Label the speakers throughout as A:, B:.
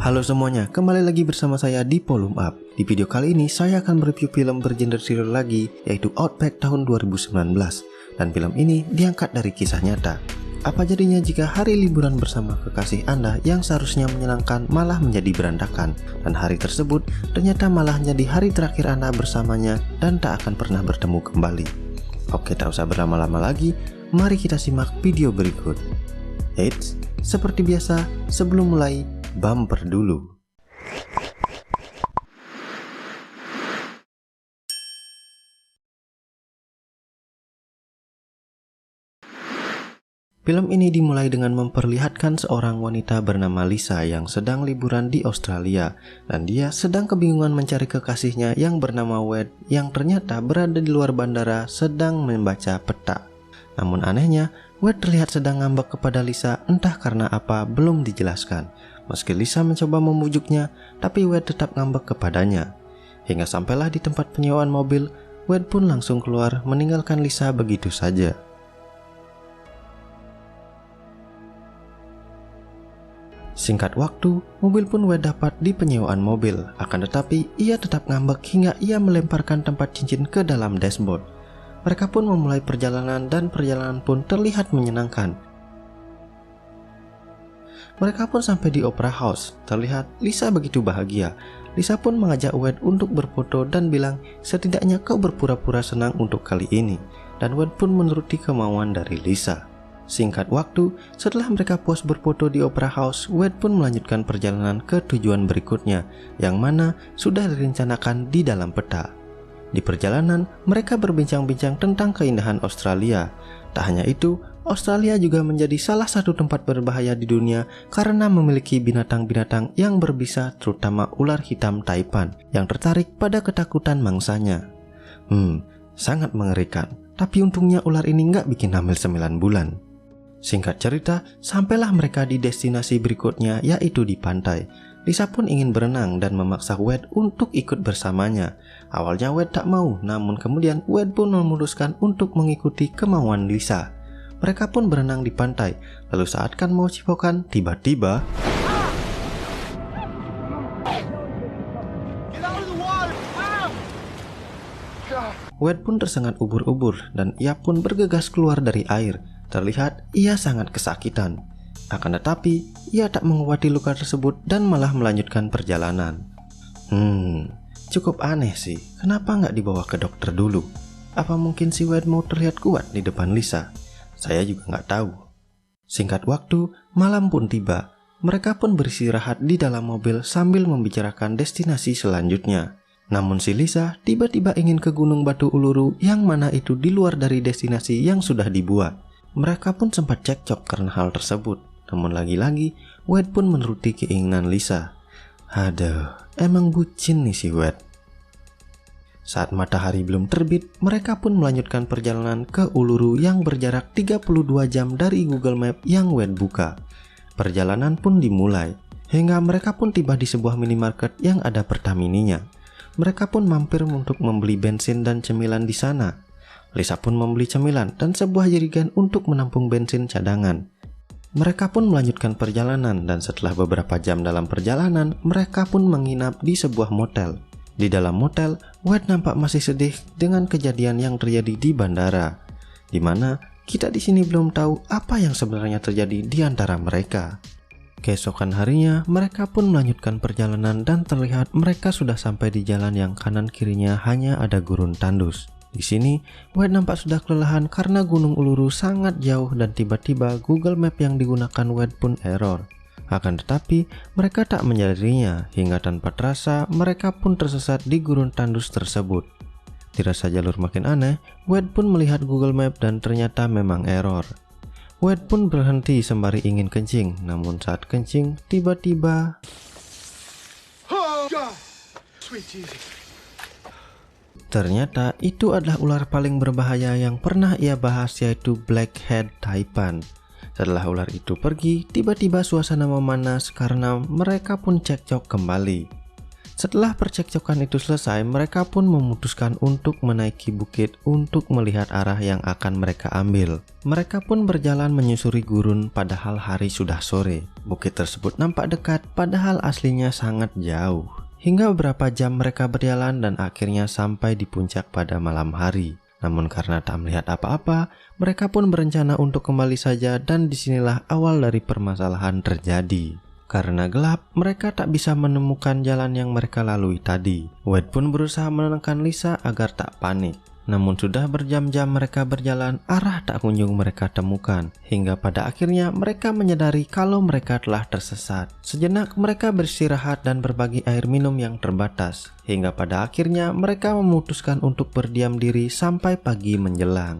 A: Halo semuanya, kembali lagi bersama saya di Volume Up. Di video kali ini saya akan mereview film bergenre thriller lagi, yaitu Outback tahun 2019. Dan film ini diangkat dari kisah nyata. Apa jadinya jika hari liburan bersama kekasih Anda yang seharusnya menyenangkan malah menjadi berantakan, dan hari tersebut ternyata malah menjadi hari terakhir Anda bersamanya dan tak akan pernah bertemu kembali. Oke, tak usah berlama-lama lagi, mari kita simak video berikut. Eits, seperti biasa, sebelum mulai, bumper dulu. Film ini dimulai dengan memperlihatkan seorang wanita bernama Lisa yang sedang liburan di Australia, dan dia sedang kebingungan mencari kekasihnya yang bernama Wade yang ternyata berada di luar bandara sedang membaca peta. Namun anehnya, Wade terlihat sedang ngambek kepada Lisa, entah karena apa belum dijelaskan. Meski Lisa mencoba membujuknya, tapi Wade tetap ngambek kepadanya. Hingga sampailah di tempat penyewaan mobil, Wade pun langsung keluar meninggalkan Lisa begitu saja. Singkat waktu, mobil pun Wade dapat di penyewaan mobil. Akan tetapi, ia tetap ngambek hingga ia melemparkan tempat cincin ke dalam dashboard. Mereka pun memulai perjalanan dan perjalanan pun terlihat menyenangkan. Mereka pun sampai di Opera House. Terlihat Lisa begitu bahagia. Lisa pun mengajak Wade untuk berfoto dan bilang, setidaknya kau berpura-pura senang untuk kali ini. Dan Wade pun menuruti kemauan dari Lisa. Singkat waktu, setelah mereka puas berfoto di Opera House, Wade pun melanjutkan perjalanan ke tujuan berikutnya, yang mana sudah direncanakan di dalam peta. Di perjalanan, mereka berbincang-bincang tentang keindahan Australia. Tak hanya itu, Australia juga menjadi salah satu tempat berbahaya di dunia karena memiliki binatang-binatang yang berbisa, terutama ular hitam Taipan yang tertarik pada ketakutan mangsanya. Sangat mengerikan. Tapi untungnya ular ini nggak bikin hamil 9 bulan. Singkat cerita, sampailah mereka di destinasi berikutnya, yaitu di pantai. Lisa pun ingin berenang dan memaksa Wade untuk ikut bersamanya. Awalnya Wade tak mau, namun kemudian Wade pun memutuskan untuk mengikuti kemauan Lisa. Mereka pun berenang di pantai, lalu saat kan mau cipokan, tiba-tiba Wade pun tersengat ubur-ubur dan ia pun bergegas keluar dari air. Terlihat ia sangat kesakitan. Akan tetapi, ia tak mengobati luka tersebut dan malah melanjutkan perjalanan. Cukup aneh sih, kenapa nggak dibawa ke dokter dulu? Apa mungkin si Wade mau terlihat kuat di depan Lisa? Saya juga nggak tahu. Singkat waktu, malam pun tiba. Mereka pun beristirahat di dalam mobil sambil membicarakan destinasi selanjutnya. Namun si Lisa tiba-tiba ingin ke Gunung Batu Uluru yang mana itu di luar dari destinasi yang sudah dibuat. Mereka pun sempat cekcok karena hal tersebut. Namun lagi-lagi, Wade pun menuruti keinginan Lisa. Aduh, emang bucin nih si Wade. Saat matahari belum terbit, mereka pun melanjutkan perjalanan ke Uluru yang berjarak 32 jam dari Google Map yang Wade buka. Perjalanan pun dimulai, hingga mereka pun tiba di sebuah minimarket yang ada Pertamininya. Mereka pun mampir untuk membeli bensin dan cemilan di sana. Lisa pun membeli cemilan dan sebuah jerigen untuk menampung bensin cadangan. Mereka pun melanjutkan perjalanan dan setelah beberapa jam dalam perjalanan, mereka pun menginap di sebuah motel. Di dalam motel, Wade nampak masih sedih dengan kejadian yang terjadi di bandara, di mana kita di sini belum tahu apa yang sebenarnya terjadi di antara mereka. Keesokan harinya, mereka pun melanjutkan perjalanan dan terlihat mereka sudah sampai di jalan yang kanan kirinya hanya ada gurun tandus. Di sini, Wade nampak sudah kelelahan karena Gunung Uluru sangat jauh dan tiba-tiba Google Map yang digunakan Wade pun error. Akan tetapi, mereka tak menyadarinya hingga tanpa terasa mereka pun tersesat di gurun tandus tersebut. Dirasa jalur makin aneh, Wade pun melihat Google Map dan ternyata memang error. Wade pun berhenti sembari ingin kencing, namun saat kencing, tiba-tiba ternyata itu adalah ular paling berbahaya yang pernah ia bahas, yaitu Blackhead Taipan. Setelah ular itu pergi, tiba-tiba suasana memanas karena mereka pun cekcok kembali. Setelah percekcokan itu selesai, mereka pun memutuskan untuk menaiki bukit untuk melihat arah yang akan mereka ambil. Mereka pun berjalan menyusuri gurun padahal hari sudah sore. Bukit tersebut nampak dekat padahal aslinya sangat jauh. Hingga beberapa jam mereka berjalan dan akhirnya sampai di puncak pada malam hari. Namun karena tak melihat apa-apa, mereka pun berencana untuk kembali saja dan disinilah awal dari permasalahan terjadi. Karena gelap, mereka tak bisa menemukan jalan yang mereka lalui tadi. Wade pun berusaha menenangkan Lisa agar tak panik. Namun sudah berjam-jam mereka berjalan, arah tak kunjung mereka temukan. Hingga pada akhirnya mereka menyadari kalau mereka telah tersesat. Sejenak mereka beristirahat dan berbagi air minum yang terbatas. Hingga pada akhirnya mereka memutuskan untuk berdiam diri sampai pagi menjelang.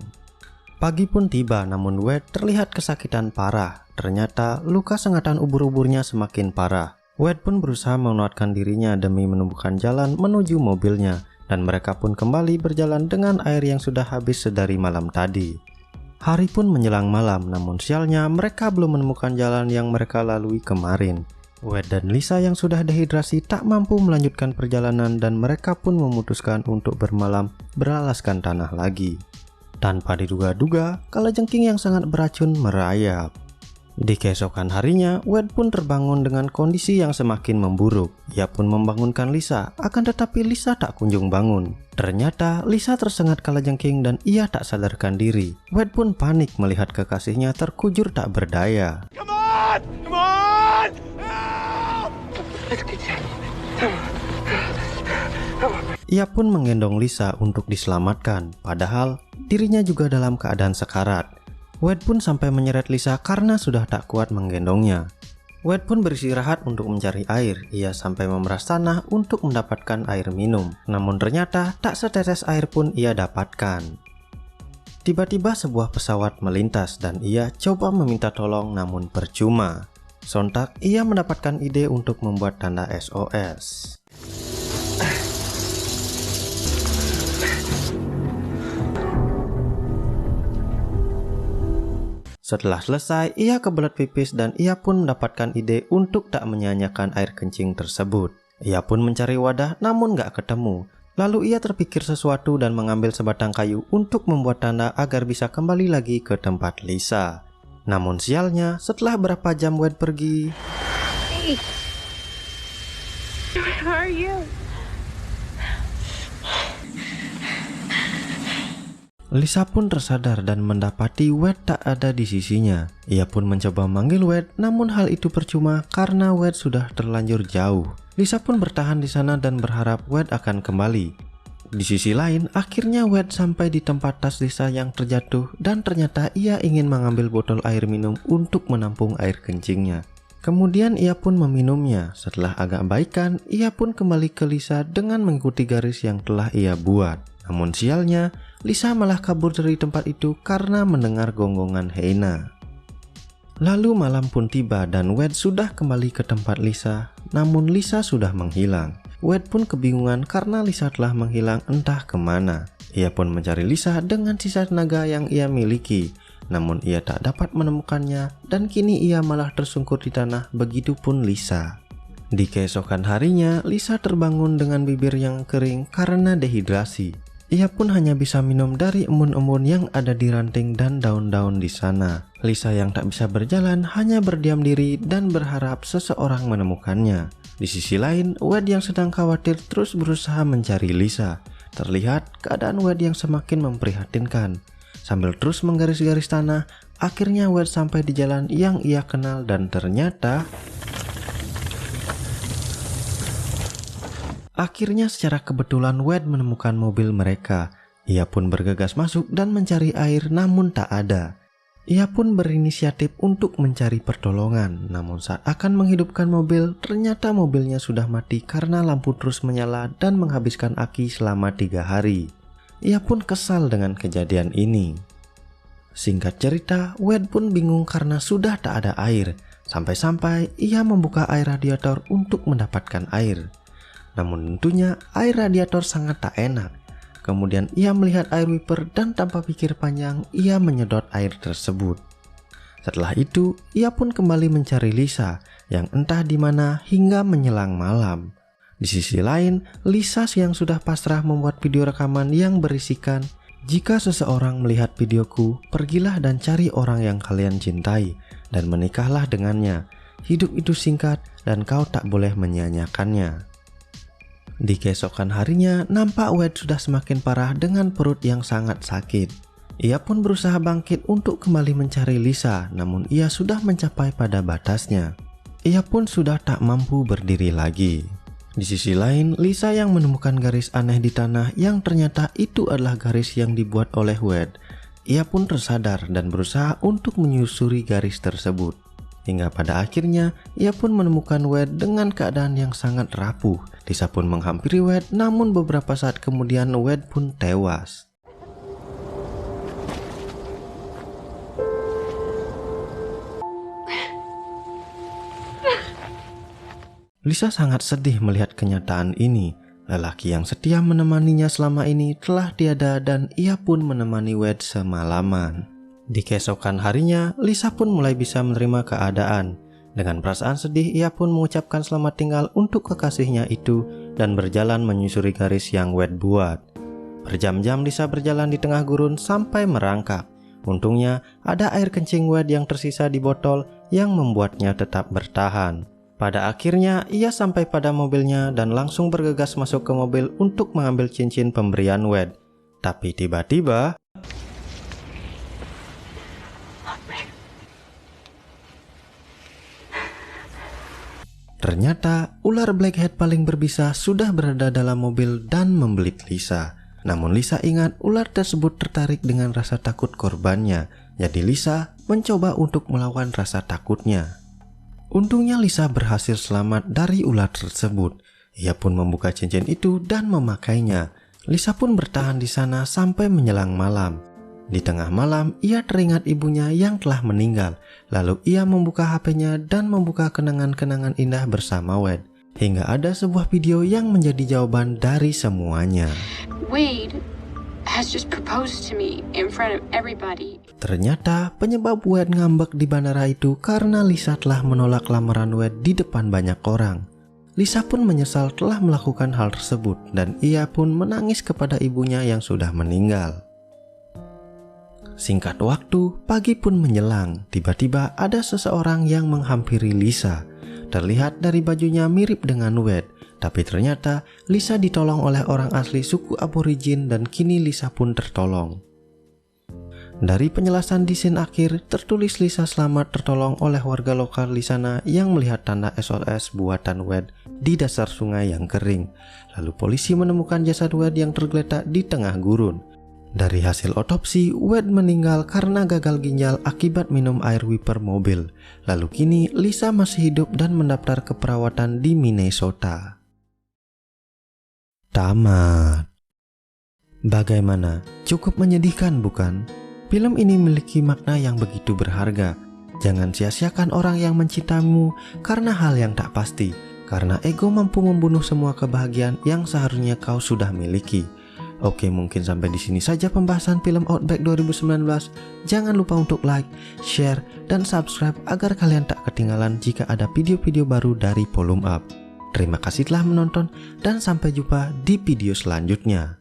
A: Pagi pun tiba, namun Wade terlihat kesakitan parah. Ternyata luka sengatan ubur-uburnya semakin parah. Wade pun berusaha menguatkan dirinya demi menemukan jalan menuju mobilnya. Dan mereka pun kembali berjalan dengan air yang sudah habis sedari malam tadi. Hari pun menjelang malam, namun sialnya mereka belum menemukan jalan yang mereka lalui kemarin. Wade dan Lisa yang sudah dehidrasi tak mampu melanjutkan perjalanan dan mereka pun memutuskan untuk bermalam beralaskan tanah lagi. Tanpa diduga-duga, kalajengking yang sangat beracun merayap. Di keesokan harinya, Wade pun terbangun dengan kondisi yang semakin memburuk. Ia pun membangunkan Lisa, akan tetapi Lisa tak kunjung bangun. Ternyata Lisa tersengat kalajengking dan ia tak sadarkan diri. Wade pun panik melihat kekasihnya terkujur tak berdaya.
B: Come on! Come on! Help!
A: Ia pun menggendong Lisa untuk diselamatkan, padahal dirinya juga dalam keadaan sekarat. Wade pun sampai menyeret Lisa karena sudah tak kuat menggendongnya. Wade pun beristirahat untuk mencari air. Ia sampai memeras tanah untuk mendapatkan air minum. Namun ternyata tak setetes air pun ia dapatkan. Tiba-tiba sebuah pesawat melintas dan ia coba meminta tolong namun percuma. Sontak ia mendapatkan ide untuk membuat tanda SOS. Setelah selesai, ia kebelet pipis dan ia pun mendapatkan ide untuk tak menyia-nyiakan air kencing tersebut. Ia pun mencari wadah namun gak ketemu. Lalu ia terpikir sesuatu dan mengambil sebatang kayu untuk membuat tanda agar bisa kembali lagi ke tempat Lisa. Namun sialnya, setelah berapa jam Wade pergi,
C: Hey, where are you?
A: Lisa pun tersadar dan mendapati Wade tak ada di sisinya. Ia pun mencoba memanggil Wade, namun hal itu percuma karena Wade sudah terlanjur jauh. Lisa pun bertahan di sana dan berharap Wade akan kembali. Di sisi lain, akhirnya Wade sampai di tempat tas Lisa yang terjatuh dan ternyata ia ingin mengambil botol air minum untuk menampung air kencingnya. Kemudian ia pun meminumnya. Setelah agak baikan, ia pun kembali ke Lisa dengan mengikuti garis yang telah ia buat. Namun sialnya, Lisa malah kabur dari tempat itu karena mendengar gonggongan Heina. Lalu malam pun tiba dan Wade sudah kembali ke tempat Lisa, namun Lisa sudah menghilang. Wade pun kebingungan karena Lisa telah menghilang entah kemana. Ia pun mencari Lisa dengan sisa tenaga yang ia miliki, namun ia tak dapat menemukannya dan kini ia malah tersungkur di tanah, begitupun Lisa. Di keesokan harinya, Lisa terbangun dengan bibir yang kering karena dehidrasi. Ia pun hanya bisa minum dari embun-embun yang ada di ranting dan daun-daun di sana. Lisa yang tak bisa berjalan hanya berdiam diri dan berharap seseorang menemukannya. Di sisi lain, Wade yang sedang khawatir terus berusaha mencari Lisa. Terlihat keadaan Wade yang semakin memprihatinkan. Sambil terus menggaris-garis tanah, akhirnya Wade sampai di jalan yang ia kenal dan ternyata akhirnya secara kebetulan Wade menemukan mobil mereka. Ia pun bergegas masuk dan mencari air namun tak ada. Ia pun berinisiatif untuk mencari pertolongan. Namun saat akan menghidupkan mobil, ternyata mobilnya sudah mati karena lampu terus menyala dan menghabiskan aki selama 3 hari. Ia pun kesal dengan kejadian ini. Singkat cerita, Wade pun bingung karena sudah tak ada air. Sampai-sampai ia membuka air radiator untuk mendapatkan air. Namun tentunya air radiator sangat tak enak. Kemudian ia melihat air wiper dan tanpa pikir panjang ia menyedot air tersebut. Setelah itu ia pun kembali mencari Lisa yang entah di mana hingga menjelang malam. Di sisi lain, Lisa yang sudah pasrah membuat video rekaman yang berisikan, "Jika seseorang melihat videoku, pergilah dan cari orang yang kalian cintai dan menikahlah dengannya. Hidup itu singkat dan kau tak boleh menyia-nyiakannya." Di keesokan harinya, nampak Wade sudah semakin parah dengan perut yang sangat sakit. Ia pun berusaha bangkit untuk kembali mencari Lisa, namun ia sudah mencapai pada batasnya. Ia pun sudah tak mampu berdiri lagi. Di sisi lain, Lisa yang menemukan garis aneh di tanah yang ternyata itu adalah garis yang dibuat oleh Wade. Ia pun tersadar dan berusaha untuk menyusuri garis tersebut. Hingga pada akhirnya, ia pun menemukan Wade dengan keadaan yang sangat rapuh. Lisa pun menghampiri Wade, namun beberapa saat kemudian Wade pun tewas. Lisa sangat sedih melihat kenyataan ini. Lelaki yang setia menemaninya selama ini telah tiada dan ia pun menemani Wade semalaman. Di keesokan harinya, Lisa pun mulai bisa menerima keadaan. Dengan perasaan sedih, ia pun mengucapkan selamat tinggal untuk kekasihnya itu dan berjalan menyusuri garis yang Wade buat. Berjam-jam Lisa berjalan di tengah gurun sampai merangkak. Untungnya, ada air kencing Wade yang tersisa di botol yang membuatnya tetap bertahan. Pada akhirnya, ia sampai pada mobilnya dan langsung bergegas masuk ke mobil untuk mengambil cincin pemberian Wade. Tapi tiba-tiba, ternyata ular blackhead paling berbisa sudah berada dalam mobil dan membelit Lisa. Namun Lisa ingat ular tersebut tertarik dengan rasa takut korbannya. Jadi Lisa mencoba untuk melawan rasa takutnya. Untungnya Lisa berhasil selamat dari ular tersebut. Ia pun membuka cincin itu dan memakainya. Lisa pun bertahan di sana sampai menjelang malam. Di tengah malam, ia teringat ibunya yang telah meninggal. Lalu ia membuka HP-nya dan membuka kenangan-kenangan indah bersama Wade. Hingga ada sebuah video yang menjadi jawaban dari semuanya.
C: Wade has just proposed to me in front of everybody.
A: Ternyata penyebab Wade ngambek di bandara itu karena Lisa telah menolak lamaran Wade di depan banyak orang. Lisa pun menyesal telah melakukan hal tersebut dan ia pun menangis kepada ibunya yang sudah meninggal. Singkat waktu, pagi pun menjelang. Tiba-tiba ada seseorang yang menghampiri Lisa. Terlihat dari bajunya mirip dengan Wade, tapi ternyata Lisa ditolong oleh orang asli suku aborigin dan kini Lisa pun tertolong. Dari penjelasan di scene akhir, tertulis Lisa selamat tertolong oleh warga lokal di sana yang melihat tanda SOS buatan Wade di dasar sungai yang kering. Lalu polisi menemukan jasad Wade yang tergeletak di tengah gurun. Dari hasil otopsi, Wade meninggal karena gagal ginjal akibat minum air wiper mobil. Lalu kini Lisa masih hidup dan mendaftar ke perawatan di Minnesota. Tamat. Bagaimana? Cukup menyedihkan, bukan? Film ini memiliki makna yang begitu berharga. Jangan sia-siakan orang yang mencintaimu karena hal yang tak pasti. Karena ego mampu membunuh semua kebahagiaan yang seharusnya kau sudah miliki. Oke, mungkin sampai di sini saja pembahasan film Outback 2019. Jangan lupa untuk like, share, dan subscribe agar kalian tak ketinggalan jika ada video-video baru dari Volume Up. Terima kasih telah menonton dan sampai jumpa di video selanjutnya.